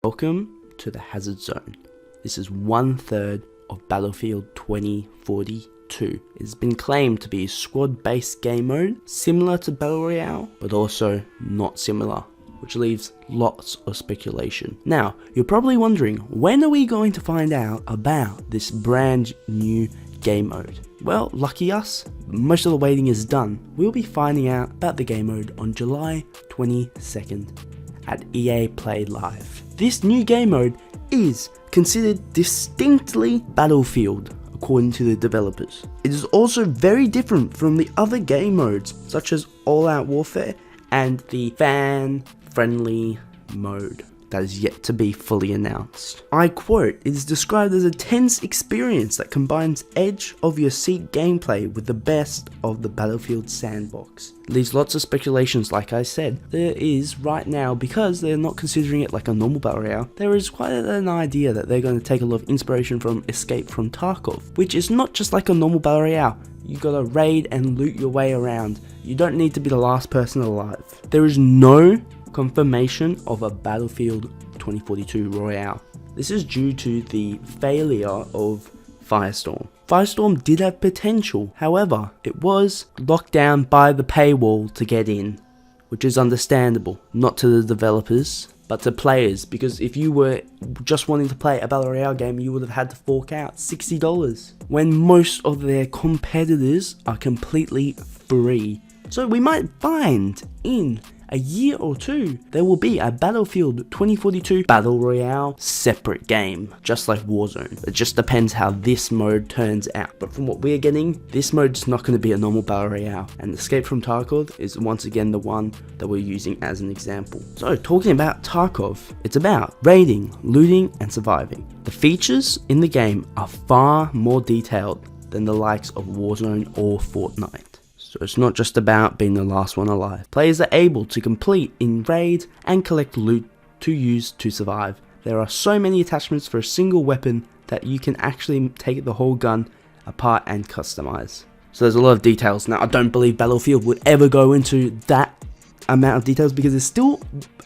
Welcome to the Hazard Zone. This is 1/3 of Battlefield 2042. It's been claimed to be a squad-based game mode, similar to Battle Royale, but also not similar, which leaves lots of speculation. Now, you're probably wondering, when are we going to find out about this brand new game mode? Well, lucky us, most of the waiting is done. We'll be finding out about the game mode on July 22nd at EA Play Live. This new game mode is considered distinctly Battlefield, according to the developers. It is also very different from the other game modes, such as All Out Warfare and the fan-friendly mode that is yet to be fully announced. I quote, "It is described as a tense experience that combines edge of your seat gameplay with the best of the Battlefield sandbox." It leaves lots of speculations, like I said. There is right now, because they're not considering it like a normal Battle Royale, there is quite an idea that they're going to take a lot of inspiration from Escape from Tarkov, which is not just like a normal Battle Royale. You gotta raid and loot your way around. You don't need to be the last person alive. There is no confirmation of a Battlefield 2042 Royale. This is due to the failure of Firestorm. Firestorm did have potential, however, it was locked down by the paywall to get in, which is understandable, not to the developers, but to players, because if you were just wanting to play a Battle Royale game, you would have had to fork out $60, when most of their competitors are completely free. So we might find in a year or two, there will be a Battlefield 2042 Battle Royale separate game, just like Warzone. It just depends how this mode turns out. But from what we're getting, this mode's not going to be a normal Battle Royale. And Escape from Tarkov is once again the one that we're using as an example. So talking about Tarkov, it's about raiding, looting, and surviving. The features in the game are far more detailed than the likes of Warzone or Fortnite. So it's not just about being the last one alive. Players are able to complete in raids and collect loot to use to survive. There are so many attachments for a single weapon that you can actually take the whole gun apart and customize. So there's a lot of details. Now, I don't believe Battlefield would ever go into that amount of details because it's still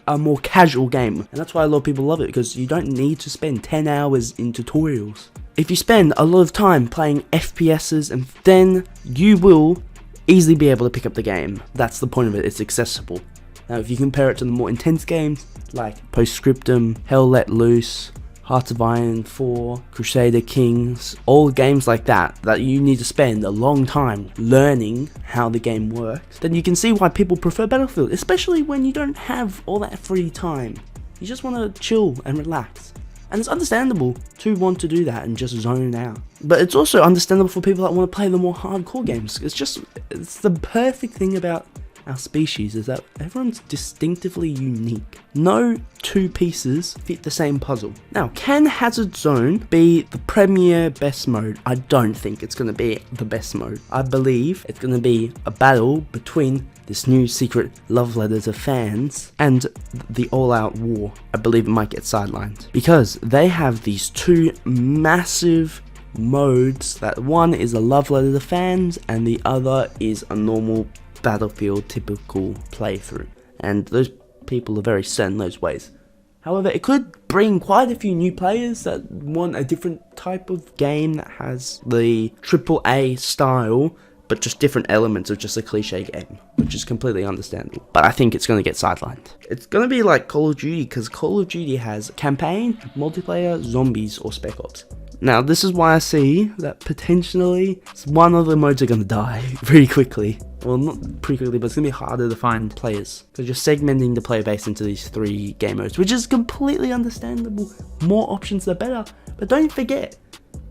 a more casual game. And that's why a lot of people love it, because you don't need to spend 10 hours in tutorials. If you spend a lot of time playing FPSs, and then you will easily be able to pick up the game. That's the point of it, it's accessible. Now if you compare it to the more intense games like Postscriptum, Hell Let Loose, Hearts of Iron 4, Crusader Kings, all games like that you need to spend a long time learning how the game works, then you can see why people prefer Battlefield, especially when you don't have all that free time. You just want to chill and relax. And it's understandable to want to do that and just zone out. But it's also understandable for people that want to play the more hardcore games. It's the perfect thing about our species, is that everyone's distinctively unique. No two pieces fit the same puzzle. Now, can Hazard Zone be the premier best mode? I don't think it's going to be the best mode. I believe it's going to be a battle between this new secret love letter to fans and the all-out war. I believe it might get sidelined because they have these two massive modes, that one is a love letter to fans and the other is a normal Battlefield typical playthrough, and those people are very set in those ways. However, it could bring quite a few new players that want a different type of game that has the AAA style but just different elements of just a cliche game, which is completely understandable. But I think it's going to get sidelined. It's going to be like Call of Duty, because Call of Duty has campaign, multiplayer, zombies, or Spec Ops. Now, this is why I see that potentially one of the modes are going to die pretty quickly. Well, not pretty quickly, but it's going to be harder to find players, because you're segmenting the player base into these 3 game modes, which is completely understandable. More options are better. But don't forget,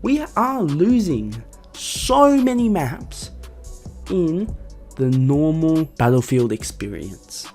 we are losing so many maps in the normal Battlefield experience.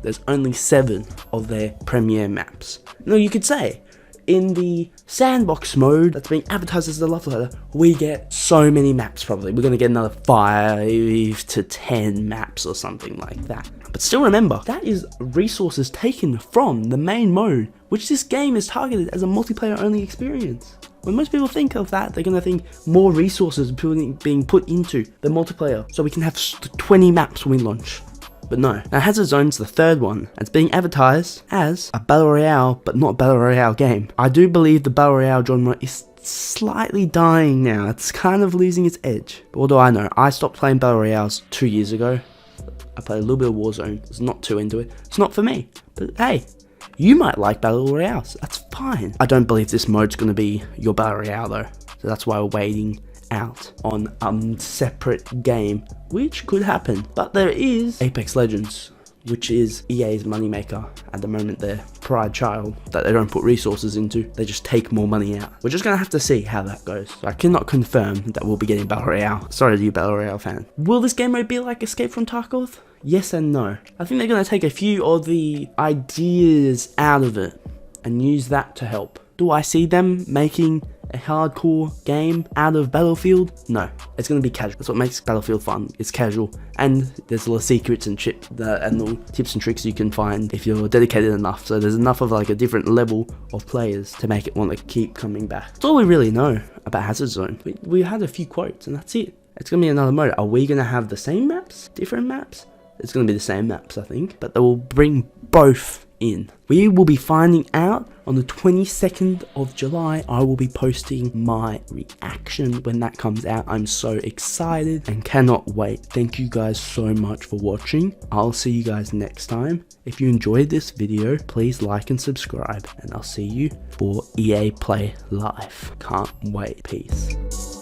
There's only 7 of their premier maps. Now you could say, in the sandbox mode that's being advertised as the love letter, we get so many maps probably. We're going to get another 5 to 10 maps or something like that. But still remember, that is resources taken from the main mode, which this game is targeted as a multiplayer only experience. When most people think of that, they're going to think more resources being put into the multiplayer, so we can have 20 maps when we launch. But no. Now Hazard Zone's the third one. It's being advertised as a Battle Royale, but not a Battle Royale game. I do believe the Battle Royale genre is slightly dying now. It's kind of losing its edge. But what do I know? I stopped playing Battle Royales 2 years ago. I played a little bit of Warzone. I was not too into it. It's not for me. But hey, you might like Battle Royales. That's fine. I don't believe this mode's going to be your Battle Royale though. So that's why we're waiting out on a separate game, which could happen. But there is Apex Legends, which is EA's moneymaker at the moment, their pride child that they don't put resources into. They just take more money out. We're just going to have to see how that goes. So I cannot confirm that we'll be getting Battle Royale. Sorry to you Battle Royale fan. Will this game mode be like Escape from Tarkov? Yes and no. I think they're going to take a few of the ideas out of it and use that to help. Do I see them making a hardcore game out of Battlefield? No, it's going to be casual. That's what makes Battlefield fun. It's casual, and there's a lot of secrets and little tips and tricks you can find if you're dedicated enough. So there's enough of like a different level of players to make it want to keep coming back. That's all we really know about Hazard Zone. We had a few quotes, and that's it. It's going to be another mode. Are we going to have the same maps? Different maps? It's going to be the same maps, I think, but they will bring both in. We will be finding out on the 22nd of July. I will be posting my reaction when that comes out. I'm so excited and cannot wait. Thank you guys so much for watching. I'll see you guys next time. If you enjoyed this video, please like and subscribe, and I'll see you for EA Play Live. Can't wait. Peace.